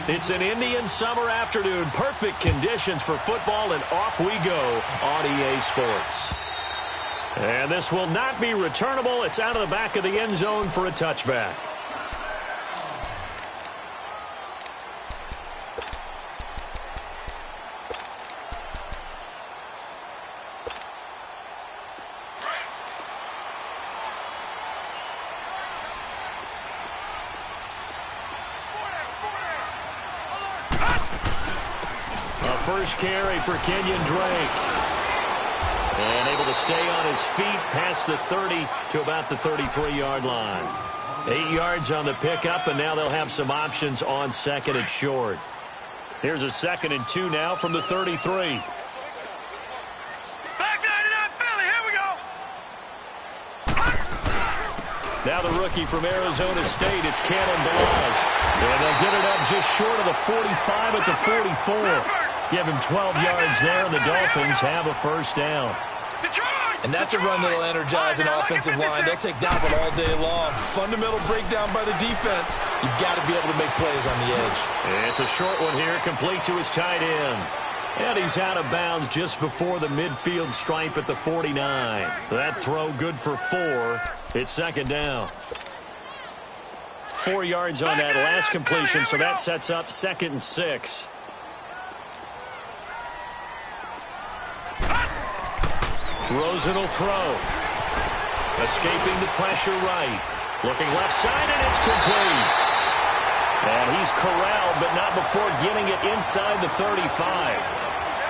It's an Indian summer afternoon. Perfect conditions for football, and off we go on EA Sports. And this will not be returnable. It's out of the back of the end zone for a touchback. First carry for Kenyon Drake. And able to stay on his feet past the 30 to about the 33-yard line. 8 yards on the pickup, and now they'll have some options on second and short. Here's a 2nd and 2 now from the 33. Now the rookie from Arizona State, it's Cannon Balaj. And they'll get it up just short of the 45 at the 44. Give him 12 yards there, and the Dolphins have a first down. And that's a run that'll energize an offensive line. They'll take that one all day long. Fundamental breakdown by the defense. You've got to be able to make plays on the edge. It's a short one here, complete to his tight end. And he's out of bounds just before the midfield stripe at the 49. That throw good for 4. It's 2nd down. 4 yards on that last completion, so that sets up 2nd and 6. Rosen will throw. Escaping the pressure right. Looking left side, and it's complete. And he's corralled, but not before getting it inside the 35.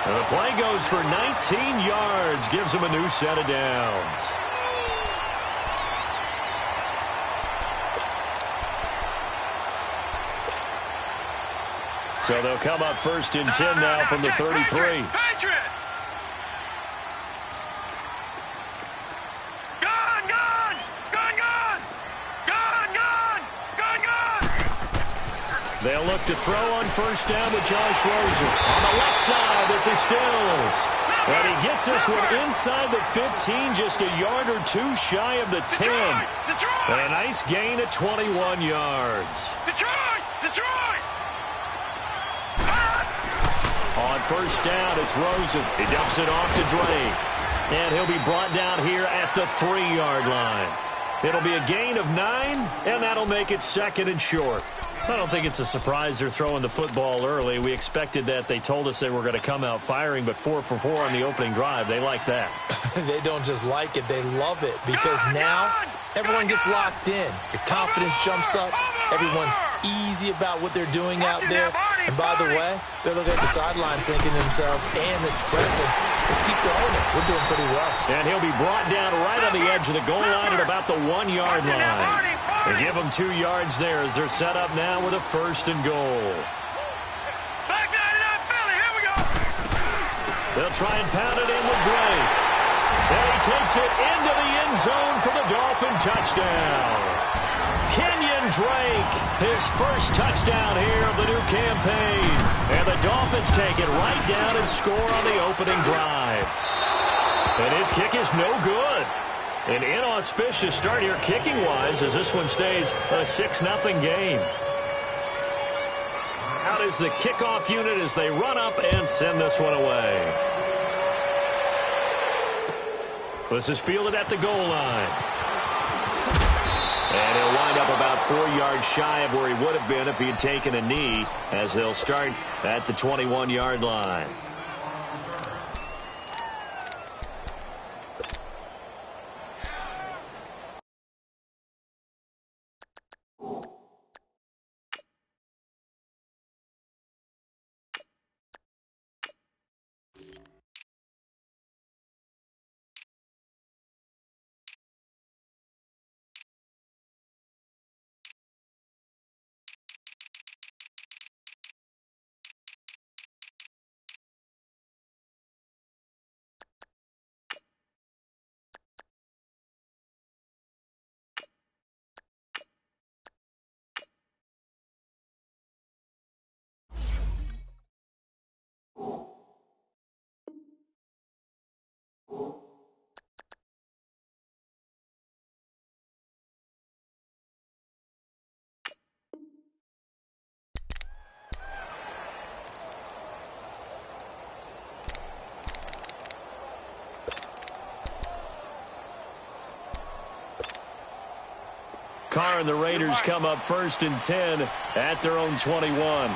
And the play goes for 19 yards. Gives him a new set of downs. So they'll come up 1st and 10 now from the 33. They'll look to throw on 1st down to Josh Rosen. On the left side, this is Stills. And he gets this one inside the 15, just a yard or 2 shy of the 10. And a nice gain at 21 yards. On 1st down, it's Rosen. He dumps it off to Drake. And he'll be brought down here at the 3-yard line. It'll be a gain of 9, and that'll make it 2nd and short. I don't think it's a surprise they're throwing the football early. We expected that. They told us they were going to come out firing, but 4 for 4 on the opening drive. They like that. They don't just like it, they love it, because now everyone gets locked in. Your confidence jumps up. Everyone's easy about what they're doing out there. And by the way, they're looking at the sideline thinking to themselves and expressing, just keep throwing it. We're doing pretty well. And he'll be brought down right on the edge of the goal line at about the 1-yard line. They give them 2 yards there as they're set up now with a 1st and goal. They'll try and pound it in with Drake. And he takes it into the end zone for the Dolphin touchdown. Kenyon Drake, his first touchdown here of the new campaign. And the Dolphins take it right down and score on the opening drive. And his kick is no good. An inauspicious start here kicking-wise as this one stays a 6-0 game. Out is the kickoff unit as they run up and send this one away. This is fielded at the goal line. And he'll wind up about 4 yards shy of where he would have been if he had taken a knee, as they'll start at the 21-yard line. Carr and the Raiders come up 1st and 10 at their own 21.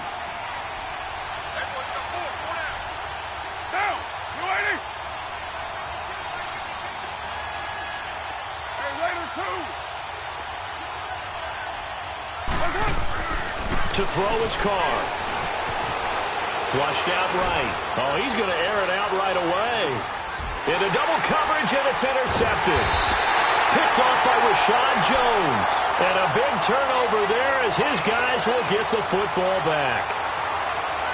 To throw is Carr. Flushed out right. Oh, he's going to air it out right away. Into double coverage, and it's intercepted. Picked off by Rashad Jones. And a big turnover there as his guys will get the football back.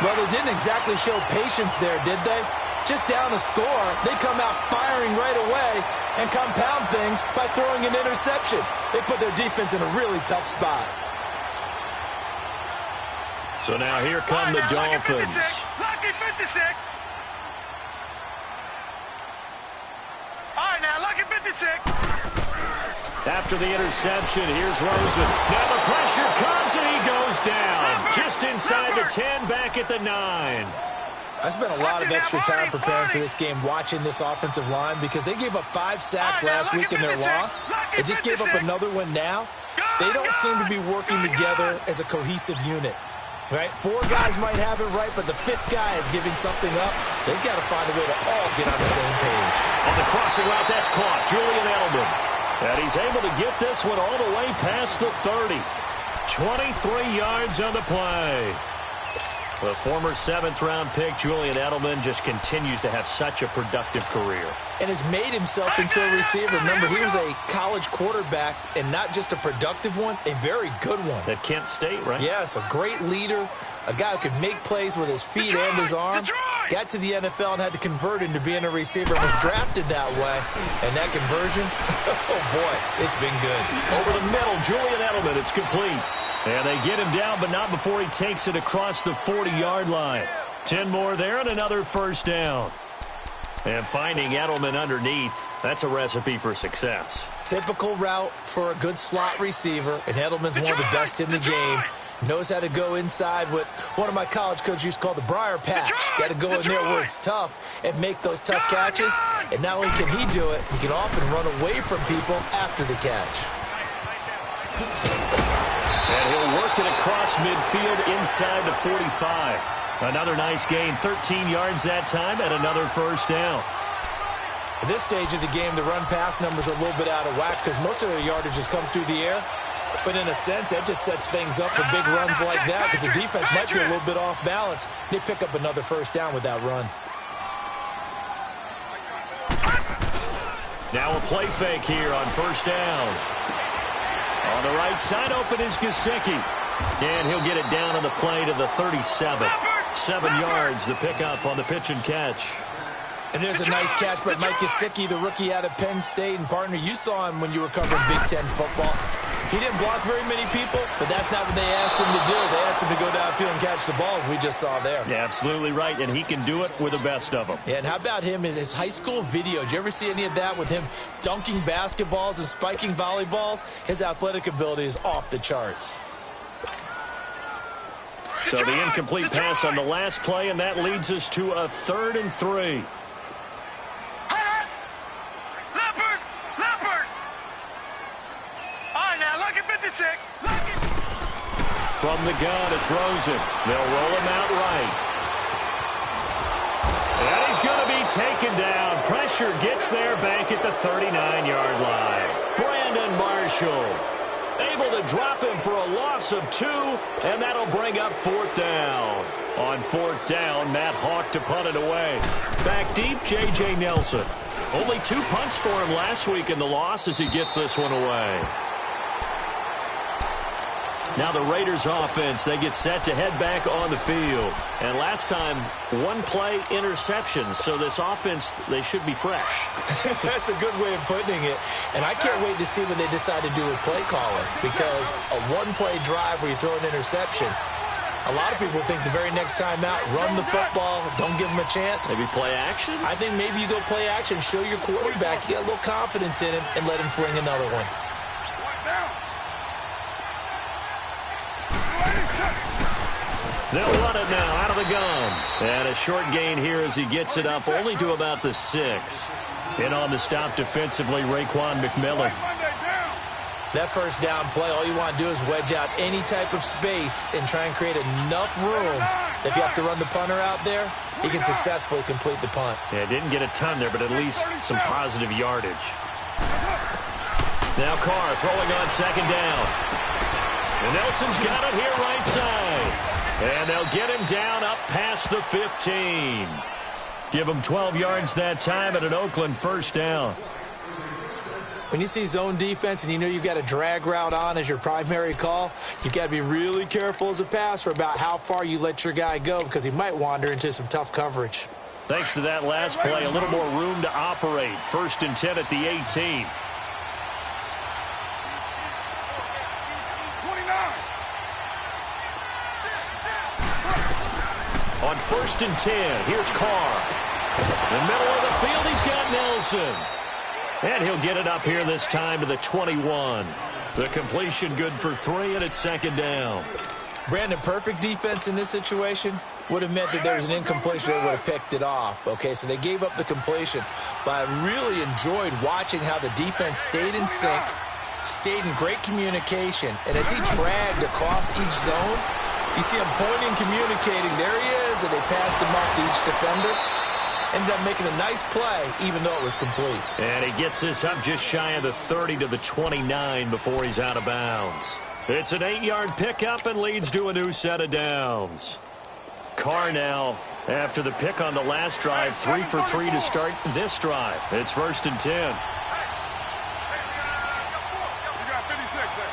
Well, they didn't exactly show patience there, did they? Just down a score, they come out firing right away and compound things by throwing an interception. They put their defense in a really tough spot. So now here come the Dolphins. Lucky 56. All right, now, lucky 56. After the interception, here's Rosen. Now the pressure comes, and he goes down. Just inside the 10, back at the 9. I spent a lot of extra time preparing for this game watching this offensive line because they gave up 5 sacks last week in their loss. They just gave up another one now. They don't seem to be working together as a cohesive unit. Right? 4 guys might have it right, but the 5th guy is giving something up. They've got to find a way to all get on the same page. On the crossing route, that's caught. Julian Edelman. And he's able to get this one all the way past the 30. 23 yards on the play. The former 7th-round pick, Julian Edelman, just continues to have such a productive career. And has made himself into a receiver. Remember, he was a college quarterback, and not just a productive one, a very good one. At Kent State, right? Yes, a great leader, a guy who could make plays with his feet and his arm. Got to the NFL and had to convert into being a receiver and was drafted that way. And that conversion, oh boy, it's been good. Over the middle, Julian Edelman, it's complete. And they get him down, but not before he takes it across the 40-yard line. 10 more there and another first down. And finding Edelman underneath, that's a recipe for success. Typical route for a good slot receiver, and Edelman's one of the best in the game. Knows how to go inside what one of my college coaches used to call the briar patch. Got to go in there where it's tough and make those tough catches. And not only can he do it, he can often run away from people after the catch. And he'll work it across midfield inside the 45. Another nice gain, 13 yards that time, and another first down. At this stage of the game, the run-pass numbers are a little bit out of whack because most of their yardage has come through the air. But in a sense, that just sets things up for big runs like that because the defense might be a little bit off balance. They pick up another first down with that run. Now a play fake here on first down. On the right side, open is Gesicki. And he'll get it down on the play to the 37. 7 yards, the pickup on the pitch and catch. And there's a nice catch by Mike Gesicki, the rookie out of Penn State. And, partner, you saw him when you were covering Big Ten football. He didn't block very many people, but that's not what they asked him to do. They asked him to go downfield and catch the balls we just saw there. Yeah, absolutely right, and he can do it with the best of them. Yeah, and how about him, his high school video? Did you ever see any of that with him dunking basketballs and spiking volleyballs? His athletic ability is off the charts. So the incomplete pass on the last play, and that leads us to a 3rd and 3. From the gun, it's Rosen. They'll roll him out right. And he's going to be taken down. Pressure gets there back at the 39-yard line. Brandon Marshall able to drop him for a loss of 2, and that'll bring up 4th down. On 4th down, Matt Hawk to punt it away. Back deep, J.J. Nelson. Only 2 punts for him last week in the loss as he gets this one away. Now the Raiders offense, they get set to head back on the field. And last time, 1 play interception. So this offense, they should be fresh. That's a good way of putting it. And I can't wait to see what they decide to do with play calling. Because a 1-play drive where you throw an interception, a lot of people think the very next time out, run the football, don't give them a chance. Maybe play action? I think maybe you go play action, show your quarterback, you got a little confidence in him, and let him fling another one. They'll run it now out of the gun. And a short gain here as he gets it up only to about the 6. And on the stop defensively, Raekwon McMillan. That first down play, all you want to do is wedge out any type of space and try and create enough room. If you have to run the punter out there, he can successfully complete the punt. Yeah, didn't get a ton there, but at least some positive yardage. Now Carr throwing on second down. And Nelson's got it here right side. And they'll get him down up past the 15. Give him 12 yards that time and an Oakland first down. When you see zone defense and you know you've got a drag route on as your primary call, you've got to be really careful as a passer about how far you let your guy go because he might wander into some tough coverage. Thanks to that last play, a little more room to operate. 1st and 10 at the 18. 29. On 1st and 10, here's Carr. In the middle of the field, he's got Nelson. And he'll get it up here this time to the 21. The completion good for 3, and it's second down. Brandon, perfect defense in this situation would have meant that there was an incompletion. They would have picked it off. Okay, so they gave up the completion. But I really enjoyed watching how the defense stayed in sync, stayed in great communication. And as he dragged across each zone, you see him pointing, communicating. There he is, and they passed him up to each defender. Ended up making a nice play, even though it was complete. And he gets this up just shy of the 30 to the 29 before he's out of bounds. It's an 8-yard pickup and leads to a new set of downs. Carr now, after the pick on the last drive, 3 for 3 to start this drive. It's 1st and 10. You got 56 there.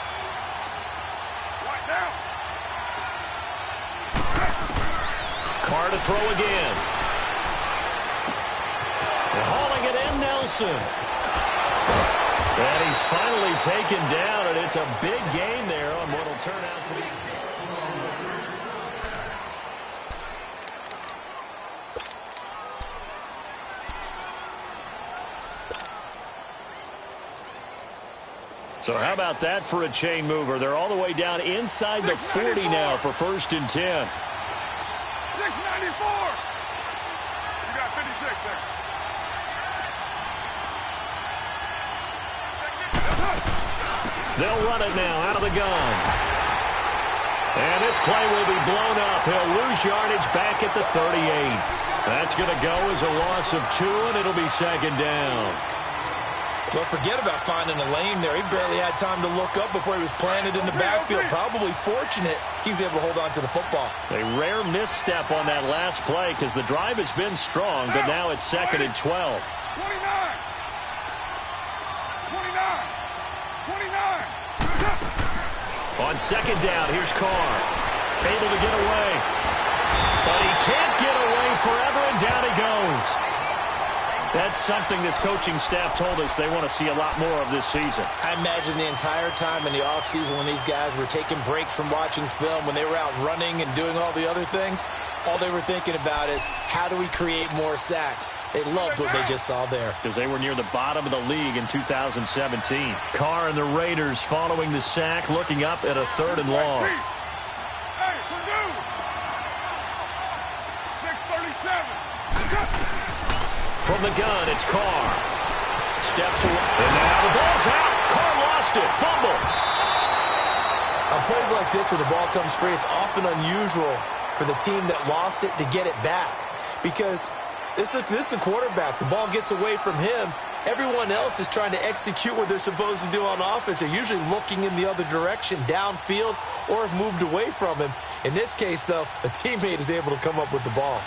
Right down. Carr to throw again. Hauling it in, Nelson. And he's finally taken down, and it's a big gain there on what will turn out to be. So how about that for a chain mover? They're all the way down inside the 40 now for 1st and 10. 694. You got 56 there. They'll run it now out of the gun. And this play will be blown up. He'll lose yardage back at the 38. That's going to go as a loss of 2, and it'll be second down. Well, forget about finding a lane there. He barely had time to look up before he was planted in the backfield. Probably fortunate he was able to hold on to the football. A rare misstep on that last play because the drive has been strong, but now it's 2nd and 12. 29. 29. On second down, here's Carr. Able to get away. But he can't get away forever, and down he goes. That's something this coaching staff told us they want to see a lot more of this season. I imagine the entire time in the offseason when these guys were taking breaks from watching film, when they were out running and doing all the other things, all they were thinking about is, how do we create more sacks? They loved what they just saw there. Because they were near the bottom of the league in 2017. Carr and the Raiders following the sack, looking up at a 3rd and long. Hey, Purdue. 637. From the gun, it's Carr. Steps away. And now the ball's out. Carr lost it. Fumble. On plays like this, when the ball comes free, it's often unusual for the team that lost it to get it back. Because this is the quarterback. The ball gets away from him. Everyone else is trying to execute what they're supposed to do on offense. They're usually looking in the other direction, downfield, or have moved away from him. In this case, though, a teammate is able to come up with the ball.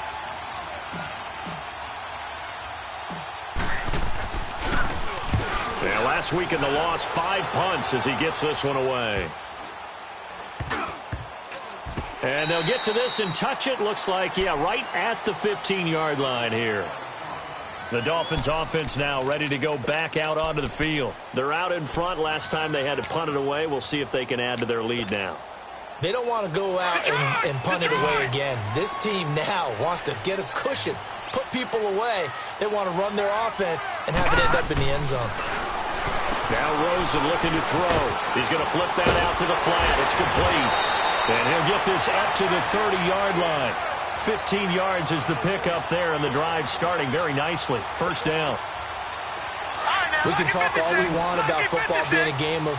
Yeah, last week in the loss, 5 punts as he gets this one away. And they'll get to this and touch it. Looks like, yeah, right at the 15-yard line here. The Dolphins offense now ready to go back out onto the field. They're out in front. Last time they had to punt it away. We'll see if they can add to their lead now. They don't want to go out and punt it away again. This team now wants to get a cushion, put people away. They want to run their offense and have it end up in the end zone. Now Rosen looking to throw. He's going to flip that out to the flat. It's complete. And he'll get this up to the 30-yard line. 15 yards is the pickup there, and the drive starting very nicely. First down. We can talk all we want about football being a game of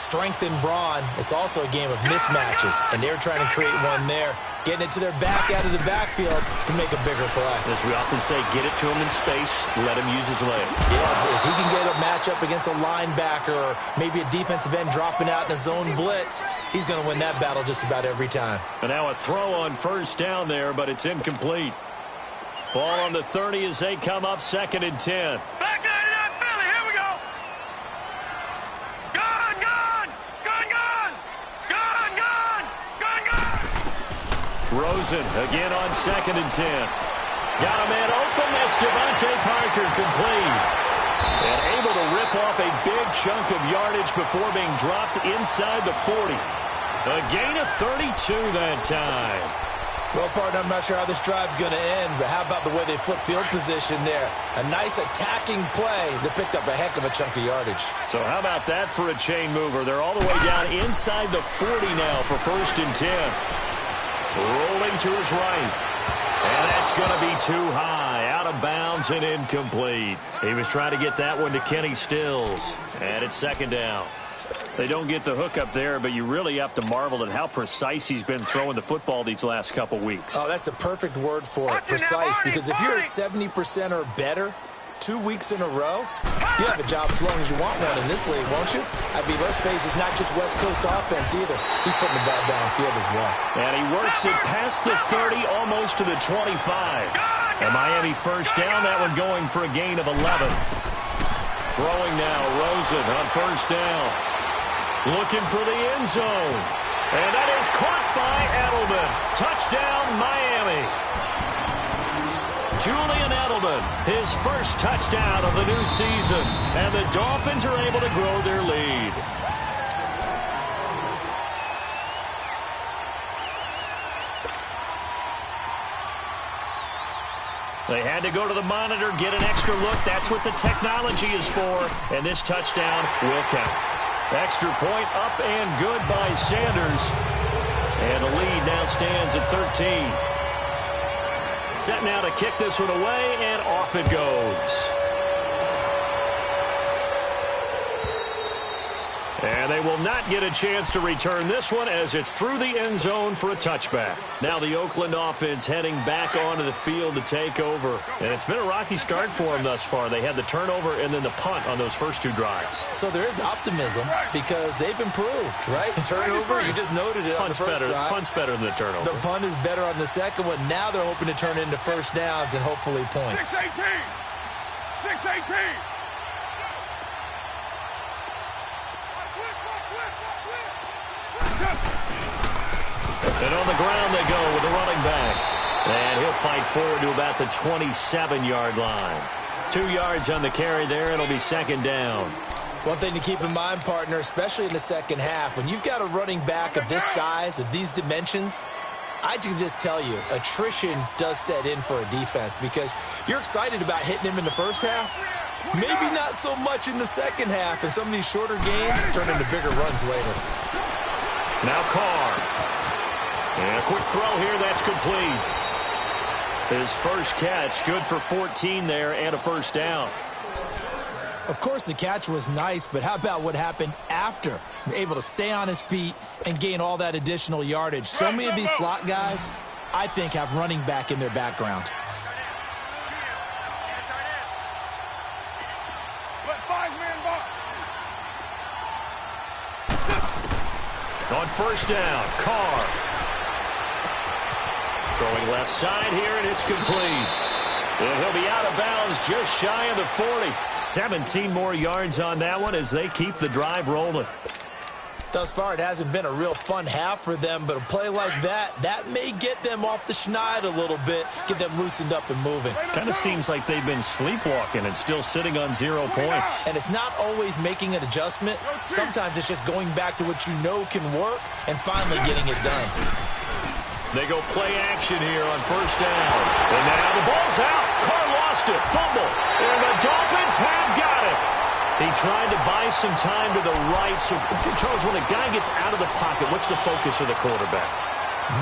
strength and brawn. It's also a game of mismatches, and they're trying to create one there, getting it to their back out of the backfield to make a bigger play. As we often say, get it to him in space, let him use his leg. Yeah, if he can get a matchup against a linebacker or maybe a defensive end dropping out in a zone blitz, he's going to win that battle just about every time. And now a throw on first down there, but it's incomplete. Ball on the 30 as they come up 2nd and 10. Back there to that Philly. Here we go. Gun, gun, gun, gun, gun, gun, gun, gun. Rosen again on 2nd and 10. Got a man open. That's Devontae Parker, complete. And able to rip off a big chunk of yardage before being dropped inside the 40. A gain of 32 that time. Well, partner, I'm not sure how this drive's going to end, but how about the way they flip field position there? A nice attacking play that picked up a heck of a chunk of yardage. So how about that for a chain mover? They're all the way down inside the 40 now for 1st and 10. Rolling to his right. And that's going to be too high. Out of bounds and incomplete. He was trying to get that one to Kenny Stills. And it's 2nd down. They don't get the hook up there, but you really have to marvel at how precise he's been throwing the football these last couple weeks. Oh, that's a perfect word for it, precise, because if you're at 70% or better 2 weeks in a row, you have a job as long as you want one in this league, won't you? I mean, let's face it, it's not just West Coast offense either. He's putting the ball downfield as well. And he works it past the 30, almost to the 25. And Miami first down, that one going for a gain of 11. Throwing now, Rosen on first down. Looking for the end zone. And that is caught by Edelman. Touchdown, Miami. Julian Edelman, his first touchdown of the new season. And the Dolphins are able to grow their lead. They had to go to the monitor, get an extra look. That's what the technology is for. And this touchdown will count. Extra point up and good by Sanders. And the lead now stands at 13. Set now to kick this one away, and off it goes. And they will not get a chance to return this one as it's through the end zone for a touchback. Now the Oakland offense heading back onto the field to take over. And it's been a rocky start for them thus far. They had the turnover and then the punt on those first 2 drives. So there is optimism because they've improved, right? Turnover, you just noted it on the first drive. Punt's better than the turnover. The punt is better on the second one. Now they're hoping to turn into first downs and hopefully points. 6-18. 6-18. And on the ground they go with the running back. And he'll fight forward to about the 27-yard line. 2 yards on the carry there. It'll be 2nd down. One thing to keep in mind, partner, especially in the second half, when you've got a running back of this size, of these dimensions, I can just tell you, attrition does set in for a defense because you're excited about hitting him in the first half. Maybe not so much in the second half, and some of these shorter gains turn into bigger runs later. Now Carr. And a quick throw here, that's complete. His first catch, good for 14 there and a first down. Of course, the catch was nice, but how about what happened after? Able to stay on his feet and gain all that additional yardage. So many of these slot guys, I think, have running back in their background. On first down, Carr. Throwing left side here, and it's complete. And he'll be out of bounds just shy of the 40. 17 more yards on that one as they keep the drive rolling. Thus far, it hasn't been a real fun half for them, but a play like that may get them off the schneid a little bit, get them loosened up and moving. Kind of seems like they've been sleepwalking and still sitting on 0 points. And it's not always making an adjustment. Sometimes it's just going back to what you know can work and finally getting it done. They go play action here on first down. And now the ball's out. Carr lost it. Fumble. And the Dolphins have got it. He tried to buy some time to the right. So, Charles, when a guy gets out of the pocket, what's the focus of the quarterback?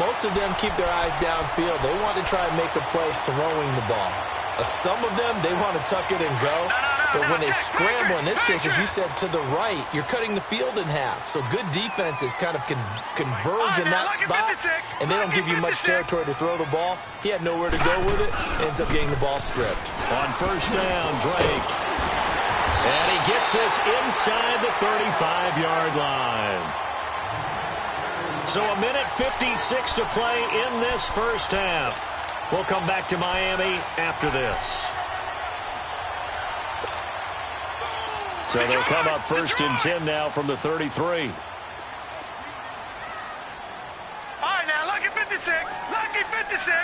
Most of them keep their eyes downfield. They want to try and make a play throwing the ball. But some of them, they want to tuck it and go. But when they scramble, in this case, as you said, to the right, you're cutting the field in half. So good defenses kind of converge in that spot, and they don't give you much territory to throw the ball. He had nowhere to go with it, ends up getting the ball stripped. On first down, Drake. And he gets this inside the 35-yard line. So a minute 56 to play in this first half. We'll come back to Miami after this. So they'll come up first and 10 now from the 33. All right, now, lucky 56. Lucky 56.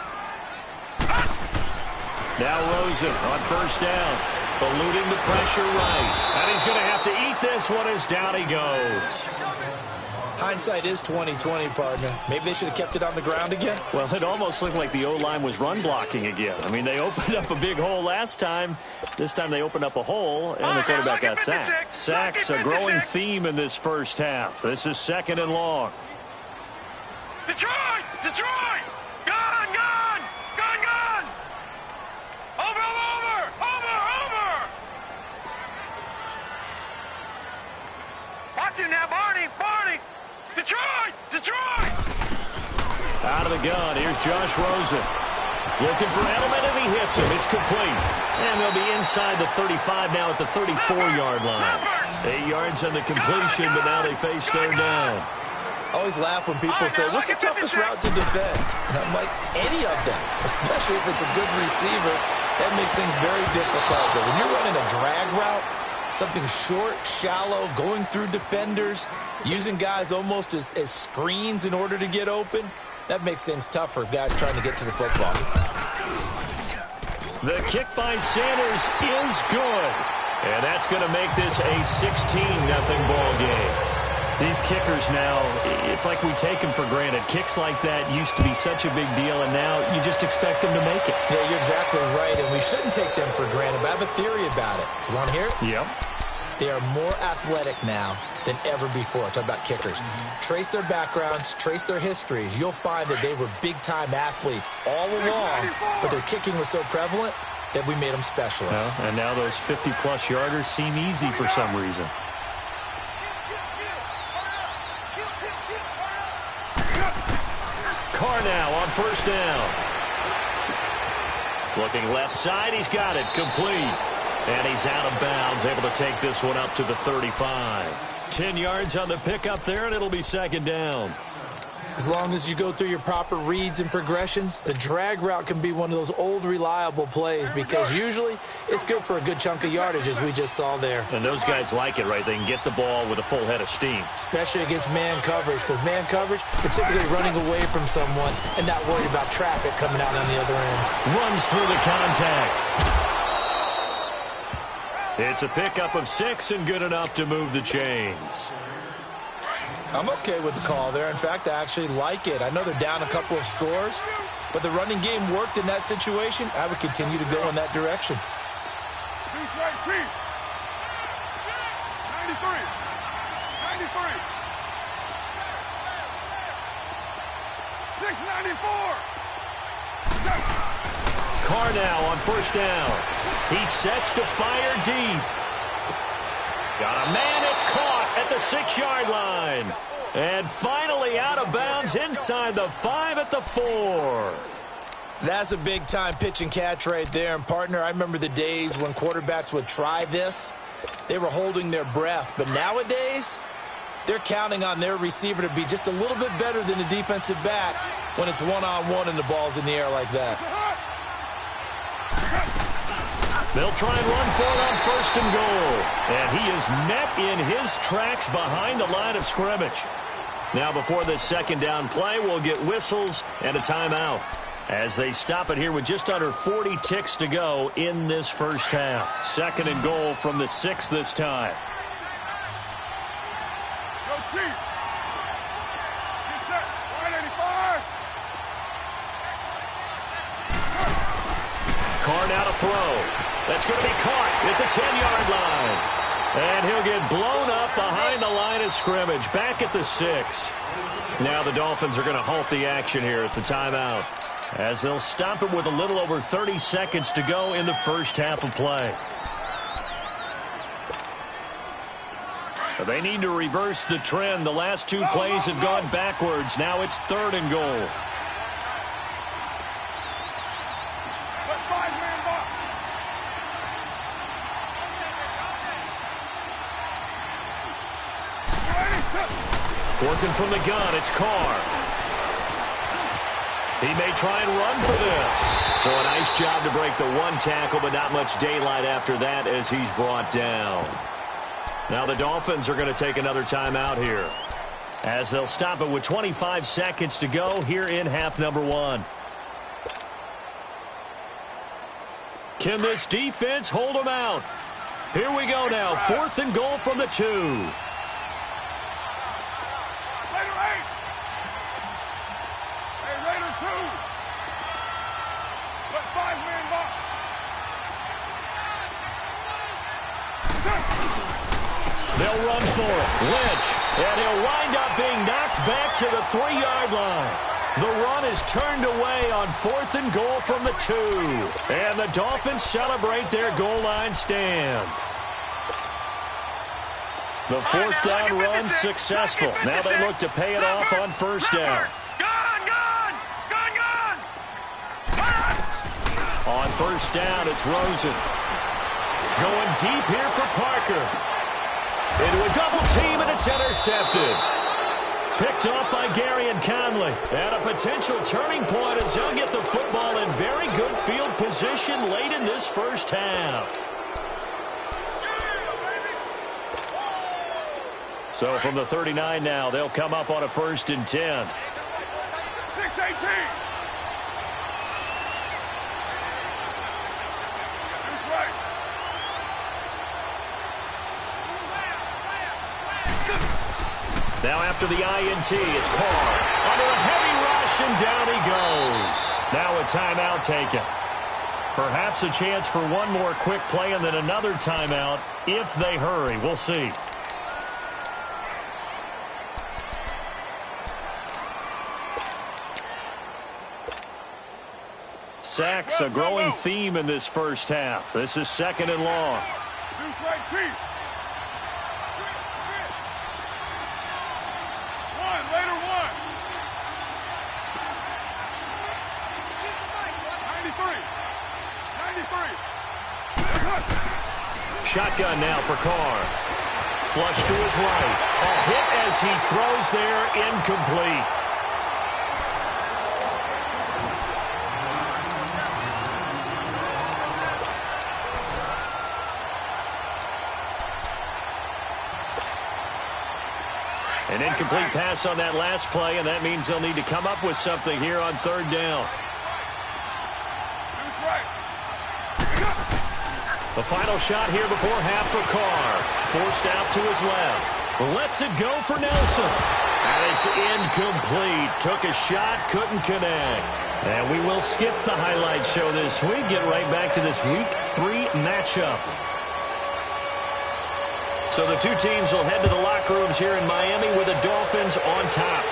Now Rosen on first down. Eluding the pressure right. And he's going to have to eat this one as down he goes. Hindsight is 20/20, partner. Maybe they should have kept it on the ground again. Well, it almost looked like the O-line was run blocking again. I mean, they opened up a big hole last time. This time they opened up a hole, and the quarterback got sacked. Sacks, a growing theme in this first half. This is second and long. Detroit! Detroit! Gone! Gone! Gone! Gone! Over! Over! Over! Over! Watch him now, Barney! Barney! Detroit! Detroit! Out of the gun, here's Josh Rosen. Looking for Edelman, and he hits him. It's complete. And they'll be inside the 35 now at the 34-yard line. 8 yards on the completion, but now they face third down. I always laugh when people say, what's the toughest route to defend? And I'm like, any of them, especially if it's a good receiver. That makes things very difficult. But when you're running a drag route, something short, shallow, going through defenders, using guys almost as screens in order to get open, that makes things tough for guys trying to get to the football. The kick by Sanders is good. And that's going to make this a 16-0 ball game. These kickers now, it's like we take them for granted. Kicks like that used to be such a big deal, and now you just expect them to make it. Yeah, you're exactly right, and we shouldn't take them for granted, but I have a theory about it. You want to hear it? Yep. They are more athletic now than ever before. Talk about kickers. Trace their backgrounds, trace their histories. You'll find that they were big-time athletes all along, but their kicking was so prevalent that we made them specialists. Well, and now those 50-plus yarders seem easy for some reason. Carr now on first down. Looking left side, he's got it, complete. And he's out of bounds, able to take this one up to the 35. 10 yards on the pickup there, and it'll be second down. As long as you go through your proper reads and progressions, the drag route can be one of those old reliable plays because usually it's good for a good chunk of yardage, as we just saw there. And those guys like it, right? They can get the ball with a full head of steam. Especially against man coverage, because man coverage, particularly running away from someone and not worried about traffic coming out on the other end. Runs through the contact. It's a pickup of 6 and good enough to move the chains. I'm okay with the call there. In fact, I actually like it. I know they're down a couple of scores, but the running game worked in that situation. I would continue to go in that direction. Beast right, Chief. 93. 93. 694. Carr now on first down. He sets to fire deep. Got a man, it's caught at the 6-yard line. And finally out of bounds inside the 5 at the 4. That's a big-time pitch and catch right there. And, partner, I remember the days when quarterbacks would try this. They were holding their breath. But nowadays, they're counting on their receiver to be just a little bit better than the defensive back when it's one-on-one and the ball's in the air like that. They'll try and run for it on first and goal. And he is met in his tracks behind the line of scrimmage. Now before this second down play, we'll get whistles and a timeout as they stop it here with just under 40 ticks to go in this first half. Second and goal from the 6 this time. Go, Chief. Get set. 185. Carr now to throw. That's going to be caught at the 10-yard line. And he'll get blown up behind the line of scrimmage, back at the 6. Now the Dolphins are going to halt the action here. It's a timeout, as they'll stop it with a little over 30 seconds to go in the first half of play. They need to reverse the trend. The last two plays have gone backwards. Now it's 3rd and goal. Working from the gun, it's Carr. He may try and run for this. So a nice job to break the one tackle, but not much daylight after that as he's brought down. Now the Dolphins are going to take another timeout here, as they'll stop it with 25 seconds to go here in half number 1. Can this defense hold them out? Here we go now. 4th and goal from the 2. They'll run for it. Lynch. And he'll wind up being knocked back to the 3-yard line. The run is turned away on 4th and goal from the 2. And the Dolphins celebrate their goal line stand. The 4th down run successful. Now they look to pay it off on 1st down. On 1st down, it's Rosen. Going deep here for Parker. Into a double team, and it's intercepted. Picked off by Gary and Conley. And a potential turning point as they'll get the football in very good field position late in this first half. So from the 39 now, they'll come up on a 1st and 10. 6-18. Now after the INT, it's Carr. Under a heavy rush, and down he goes. Now a timeout taken. Perhaps a chance for one more quick play and then another timeout if they hurry. We'll see. Sacks, a growing theme in this first half. This is 2nd and long. Deuce right, Chief. Later one. 93. Shotgun now for Carr. Flush to his right. A hit as he throws there, incomplete. An incomplete pass on that last play, and that means they'll need to come up with something here on 3rd down. The final shot here before half for Carr. Forced out to his left. Lets it go for Nelson. And it's incomplete. Took a shot, couldn't connect. And we will skip the highlight show this week. Get right back to this Week 3 matchup. So the two teams will head to the locker rooms here in Miami with the Dolphins on top.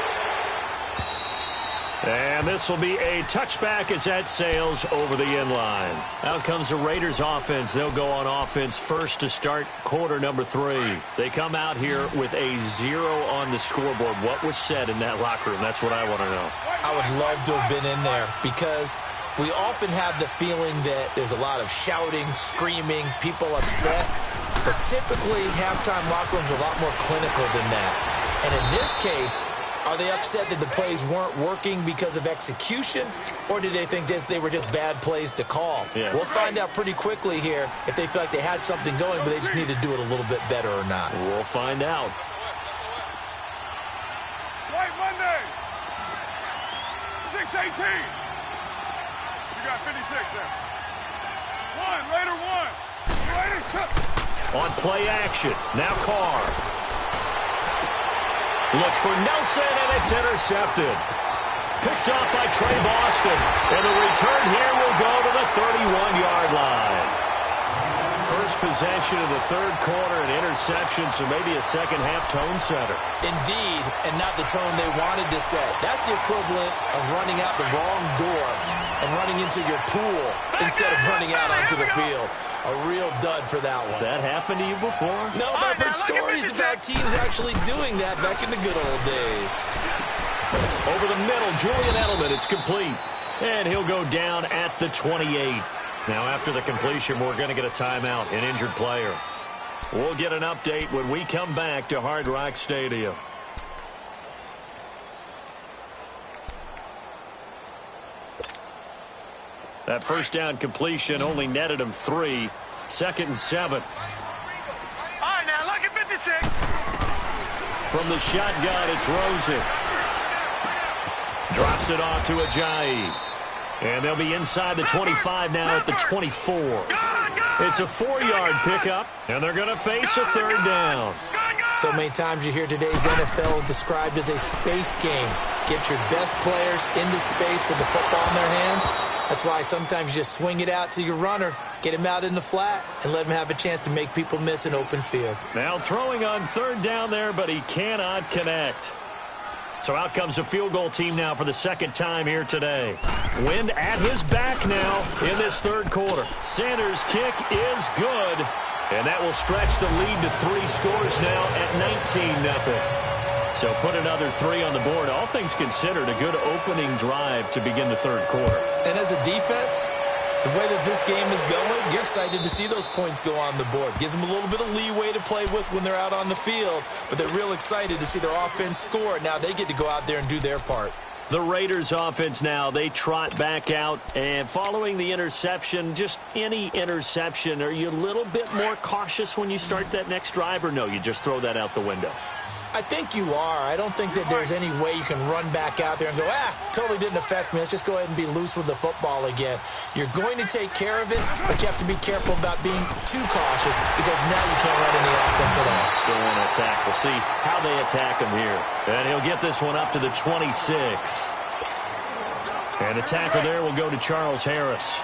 And this will be a touchback as that sails over the end line. Out comes the Raiders offense. They'll go on offense first to start quarter number 3. They come out here with a 0 on the scoreboard. What was said in that locker room? That's what I want to know. I would love to have been in there because we often have the feeling that there's a lot of shouting, screaming, people upset. But typically, halftime locker rooms are a lot more clinical than that. And in this case, are they upset that the plays weren't working because of execution? Or did they think they were just bad plays to call? Yeah. We'll find out pretty quickly here if they feel like they had something going, but they just need to do it a little bit better or not. We'll find out. White Monday. 6-18. You got 56 there. Later one. On play action, now Carr. Looks for Nelson, and it's intercepted. Picked off by Trey Boston. And the return here will go to the 31-yard line. First possession of the 3rd quarter, an interception, so maybe a second-half tone setter. Indeed, and not the tone they wanted to set. That's the equivalent of running out the wrong door and running into your pool instead of running out onto the field. A real dud for that one. Has that happened to you before? No, but I've heard stories about teams actually doing that back in the good old days. Over the middle, Julian Edelman. It's complete. And he'll go down at the 28. Now, after the completion, we're going to get a timeout, an injured player. We'll get an update when we come back to Hard Rock Stadium. That first down completion only netted him 3. 2nd and 7. All right, now, look at 56. From the shotgun, it's Rosen. Drops it off to Ajayi. And they'll be inside the 25 now at the 24. It's a 4-yard pickup, and they're going to face a 3rd down. So many times you hear today's NFL described as a space game. Get your best players into space with the football in their hands. That's why sometimes you just swing it out to your runner, get him out in the flat, and let him have a chance to make people miss an open field. Now throwing on 3rd down there, but he cannot connect. So out comes the field goal team now for the 2nd time here today. Wind at his back now in this 3rd quarter. Sanders' kick is good. And that will stretch the lead to 3 scores now at 19-0. So put another 3 on the board. All things considered, a good opening drive to begin the 3rd quarter. And as a defense, the way that this game is going, you're excited to see those points go on the board. Gives them a little bit of leeway to play with when they're out on the field, but they're real excited to see their offense score. Now they get to go out there and do their part. The Raiders offense now, they trot back out, and following the interception, just any interception, are you a little bit more cautious when you start that next drive, or no, you just throw that out the window? I think you are. I don't think that there's any way you can run back out there and go, totally didn't affect me. Let's just go ahead and be loose with the football again. You're going to take care of it, but you have to be careful about being too cautious because now you can't run any offense at all. Still want to attack. We'll see how they attack him here. And he'll get this one up to the 26. And the tackle there will go to Charles Harris.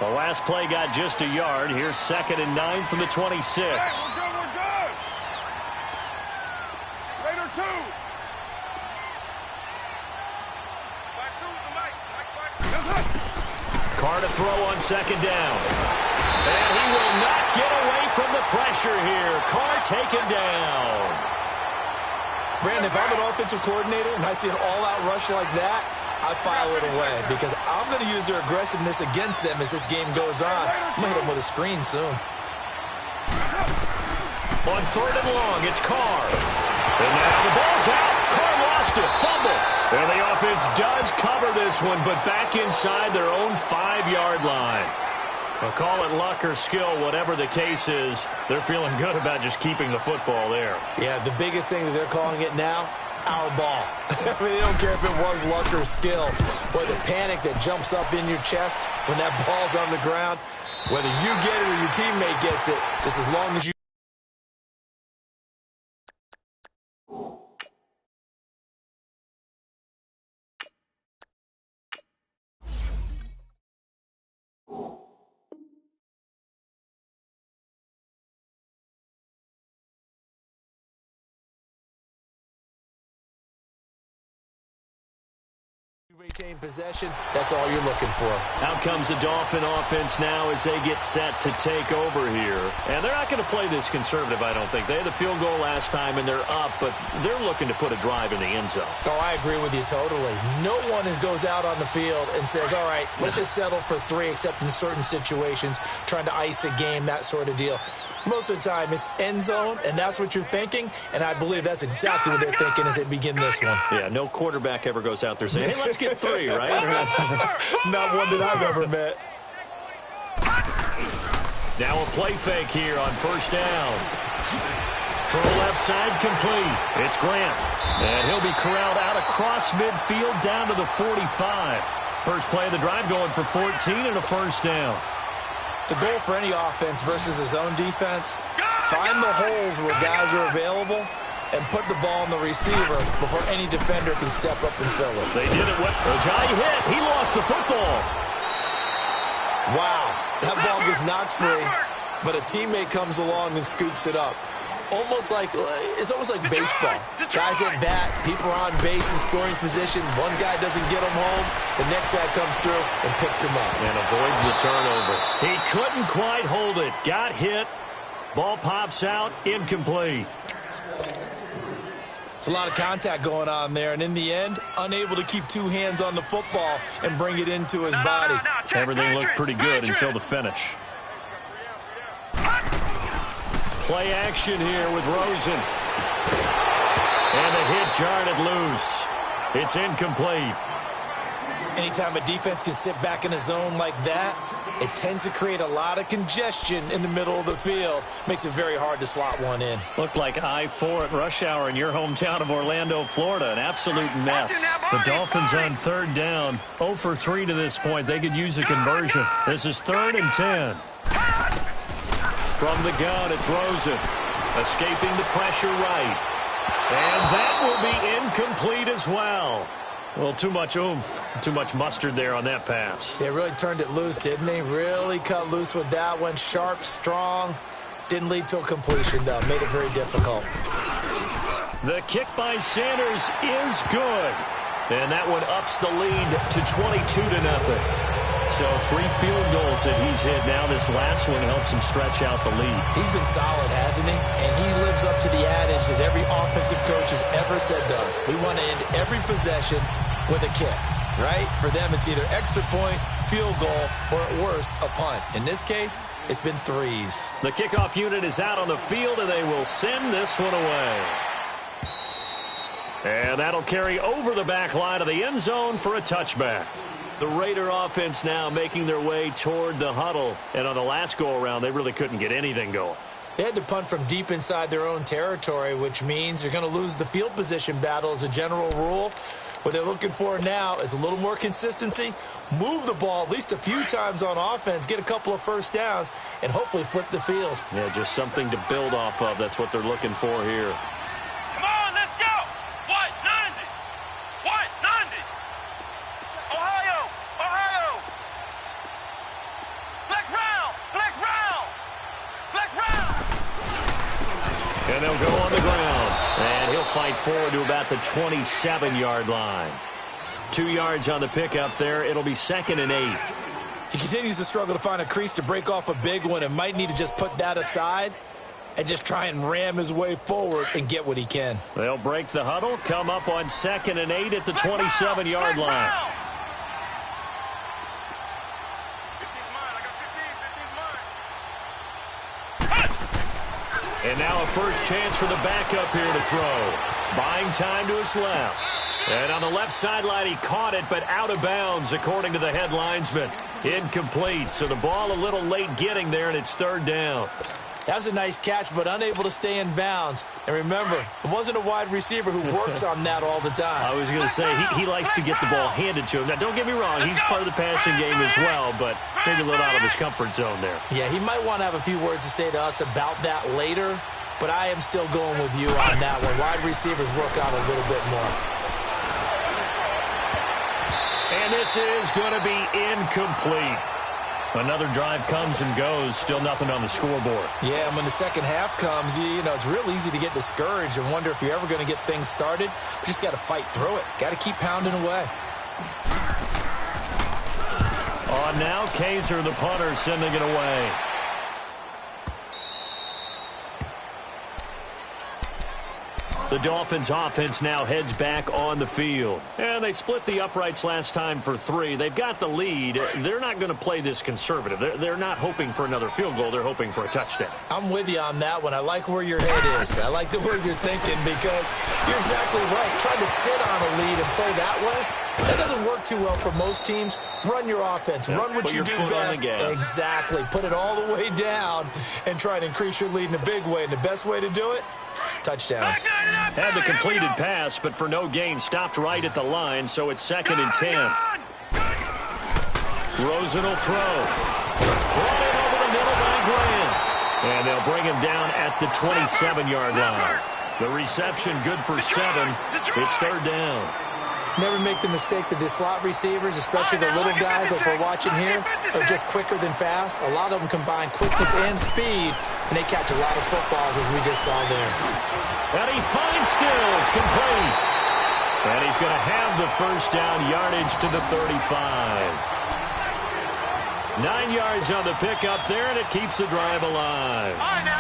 The last play got just a yard. Here's 2nd and 9 from the 26. Carr to throw on 2nd down. And he will not get away from the pressure here. Carr taken down. Brandon, if I'm an offensive coordinator and I see an all-out rush like that, I file it away because I'm going to use their aggressiveness against them as this game goes on. I'm going to hit them with a screen soon. On 3rd and long, it's Carr. And now the ball's out. Carr lost it. Fumble. And the offense does cover this one, but back inside their own 5-yard line. Well, call it luck or skill, whatever the case is. They're feeling good about just keeping the football there. Yeah, the biggest thing that they're calling it now, our ball. I mean, they don't care if it was luck or skill. Boy, the panic that jumps up in your chest when that ball's on the ground, whether you get it or your teammate gets it, just as long as you retain possession, that's all you're looking for. Out comes the Dolphin offense now as they get set to take over here. And they're not going to play this conservative, I don't think. They had the field goal last time, and they're up, but they're looking to put a drive in the end zone. Oh, I agree with you totally. No one goes out on the field and says, all right, let's just settle for 3, except in certain situations, trying to ice a game, that sort of deal. Most of the time, it's end zone, and that's what you're thinking, and I believe that's exactly what they're thinking as they begin this one. Yeah, no quarterback ever goes out there saying, hey, let's get 3, right? Not one that I've ever met. Now a play fake here on 1st down. Throw left side complete. It's Grant. And he'll be corralled out across midfield down to the 45. First play of the drive going for 14 and a 1st down. The goal for any offense versus a zone defense, find the holes where guys are available and put the ball in the receiver before any defender can step up and fill it. They did it well. Ajayi hit. He lost the football. Wow. That ball gets knocked free, but a teammate comes along and scoops it up. almost like baseball. Guys at bat, people are on base in scoring position. One guy doesn't get him home. The next guy comes through and picks him up. And avoids the turnover. He couldn't quite hold it. Got hit. Ball pops out. Incomplete. It's a lot of contact going on there, and in the end, unable to keep two hands on the football and bring it into his body. Everything looked pretty good until the finish. Play action here with Rosen. And the hit jarred it loose. It's incomplete. Anytime a defense can sit back in a zone like that, it tends to create a lot of congestion in the middle of the field. Makes it very hard to slot one in. Looked like I-4 at rush hour in your hometown of Orlando, Florida. An absolute mess. The Dolphins on third down. 0 for 3 to this point. They could use a conversion. This is 3rd and 10. From the gun, it's Rosen. Escaping the pressure right. And that will be incomplete as well. Well, too much oomph, too much mustard there on that pass. They really turned it loose, didn't they? Really cut loose with that one. Sharp, strong. Didn't lead to a completion, though. Made it very difficult. The kick by Sanders is good. And that one ups the lead to 22-0. So 3 field goals that he's hit now. This last one helps him stretch out the lead. He's been solid, hasn't he? And he lives up to the adage that every offensive coach has ever said to us. We want to end every possession with a kick, right? For them, it's either extra point, field goal, or at worst, a punt. In this case, it's been threes. The kickoff unit is out on the field, and they will send this one away. And that'll carry over the back line of the end zone for a touchback. The Raider offense now making their way toward the huddle. And on the last go-around, they really couldn't get anything going. They had to punt from deep inside their own territory, which means they're going to lose the field position battle as a general rule. What they're looking for now is a little more consistency, move the ball at least a few times on offense, get a couple of first downs, and hopefully flip the field. Yeah, just something to build off of. That's what they're looking for here. Come on, let's go. What? 90. What? 90. Ohio. Ohio. Flex round. Flex round. Flex round. And they'll go on the ground. And he'll fight forward to about the 27-yard line. 2 yards on the pickup there. It'll be 2nd and 8. He continues to struggle to find a crease to break off a big one and might need to just put that aside and just try and ram his way forward and get what he can. They'll break the huddle, come up on 2nd and 8 at the 27-yard line. And now a first chance for the backup here to throw. Buying time to his left. And on the left sideline, he caught it, but out of bounds, according to the head linesman. Incomplete, so the ball a little late getting there, and it's 3rd down. That was a nice catch, but unable to stay in bounds. And remember, it wasn't a wide receiver who works on that all the time. I was going to say, he likes to get the ball handed to him. Now, don't get me wrong, he's part of the passing game as well, but maybe a little out of his comfort zone there. Yeah, he might want to have a few words to say to us about that later, but I am still going with you on that one. Wide receivers work out a little bit more. And this is going to be incomplete. Another drive comes and goes. Still nothing on the scoreboard. Yeah, and when the second half comes, you know, it's real easy to get discouraged and wonder if you're ever going to get things started. You just got to fight through it. Got to keep pounding away. On now, Kaiser, the punter, sending it away. The Dolphins offense now heads back on the field. And they split the uprights last time for 3. They've got the lead. They're not going to play this conservative. They're not hoping for another field goal. They're hoping for a touchdown. I'm with you on that one. I like where your head is. I like the way you're thinking because you're exactly right. Trying to sit on a lead and play that way, that doesn't work too well for most teams. Run your offense. Run what you do best. Exactly. Put it all the way down and try to increase your lead in a big way. And the best way to do it, touchdowns. Had the completed pass, but for no gain, stopped right at the line, so it's 2nd and 10. Rosen will throw. Brought in over the middle by Graham. And they'll bring him down at the 27-yard line. The reception good for 7. It's 3rd down. Never make the mistake that the slot receivers, especially the little guys like we're watching here, are just quicker than fast. A lot of them combine quickness and speed, and they catch a lot of footballs, as we just saw there. And he finds Stills, complete. And he's going to have the first down, yardage to the 35. 9 yards on the pickup there, and it keeps the drive alive.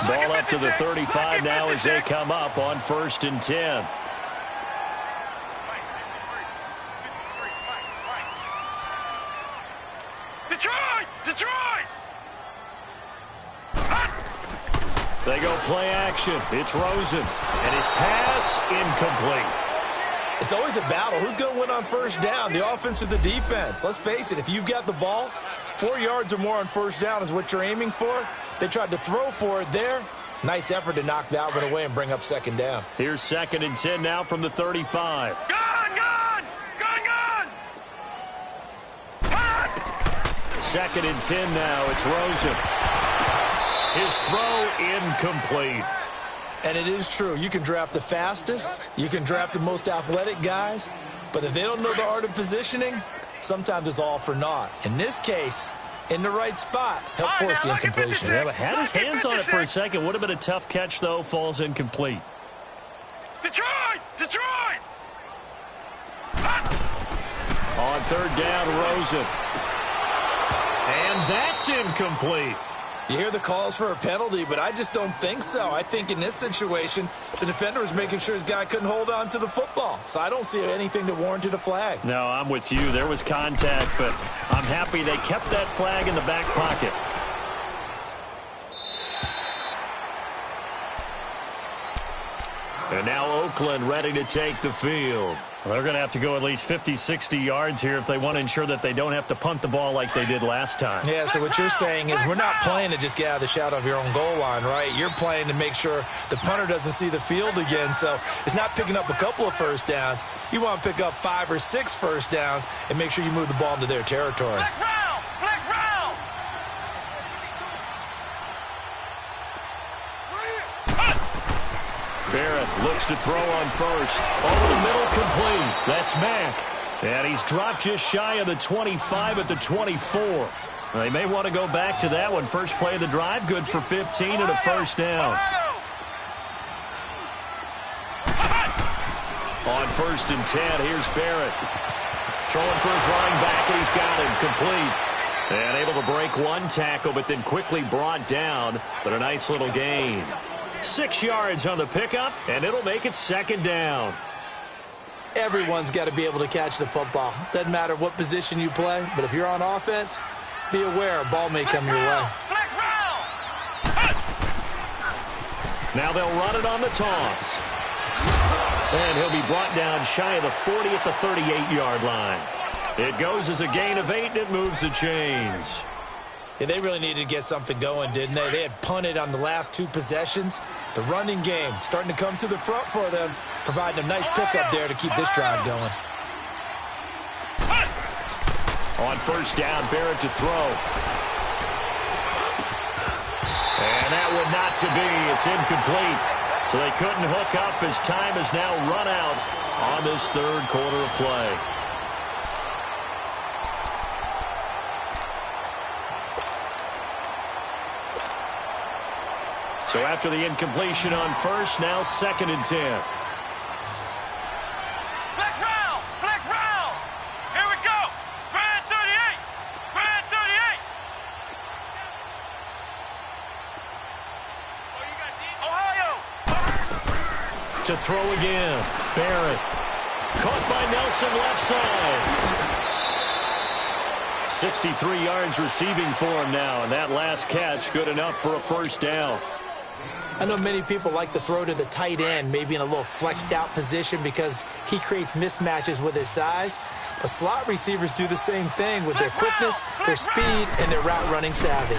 Ball up to the 35 now as they come up on 1st and 10. Detroit! They go play action. It's Rosen, and his pass incomplete. It's always a battle. Who's going to win on 1st down, the offense or the defense? Let's face it, if you've got the ball, 4 yards or more on 1st down is what you're aiming for. They tried to throw for it there. Nice effort to knock that one away and bring up 2nd down. Here's 2nd and 10 now from the 35. Gone! 2nd and 10 now. It's Rosen. His throw incomplete. And it is true. You can draft the fastest. You can draft the most athletic guys. But if they don't know the art of positioning, sometimes it's all for naught. In this case, in the right spot, help force the incompletion. Yeah, but had his hands on it for a second. Would have been a tough catch, though. Falls incomplete. Detroit! On 3rd down, Rosen. And that's incomplete. You hear the calls for a penalty, but I just don't think so. I think in this situation, the defender was making sure his guy couldn't hold on to the football. So I don't see anything to warrant a flag. No, I'm with you. There was contact, but I'm happy they kept that flag in the back pocket. And now Oakland ready to take the field. Well, they're going to have to go at least 50, 60 yards here if they want to ensure that they don't have to punt the ball like they did last time. Yeah, so what you're saying is we're not playing to just get out of the shadow of your own goal line, right? You're playing to make sure the punter doesn't see the field again. So it's not picking up a couple of 1st downs. You want to pick up 5 or 6 1st downs and make sure you move the ball into their territory. Flex round! Barrett looks to throw on 1st. Over the middle, complete. That's Mack. And he's dropped just shy of the 25 at the 24. They may want to go back to that one. First play of the drive, good for 15 and a 1st down. On 1st and 10, here's Barrett. Throwing for his running back, and he's got him complete. And able to break one tackle, but then quickly brought down. But a nice little gain. 6 yards on the pickup, and it'll make it 2nd down. Everyone's got to be able to catch the football. Doesn't matter what position you play, but if you're on offense, be aware a ball may come your way. Now they'll run it on the toss. And he'll be brought down shy of the 40 at the 38-yard line. It goes as a gain of 8, and it moves the chains. Yeah, they really needed to get something going, didn't they? They had punted on the last 2 possessions. The running game starting to come to the front for them, providing a nice pickup there to keep this drive going. On 1st down, Barrett to throw. And that one not to be. It's incomplete. So they couldn't hook up as time has now run out on this 3rd quarter of play. So after the incompletion on 1st, now 2nd and 10. Flex round! Here we go! Grand 38! Grand 38! Ohio! To throw again. Barrett. Caught by Nelson left side. 63 yards receiving for him now, and that last catch good enough for a 1st down. I know many people like to throw to the tight end, maybe in a little flexed out position because he creates mismatches with his size. But slot receivers do the same thing with their quickness, their speed, and their route running savvy.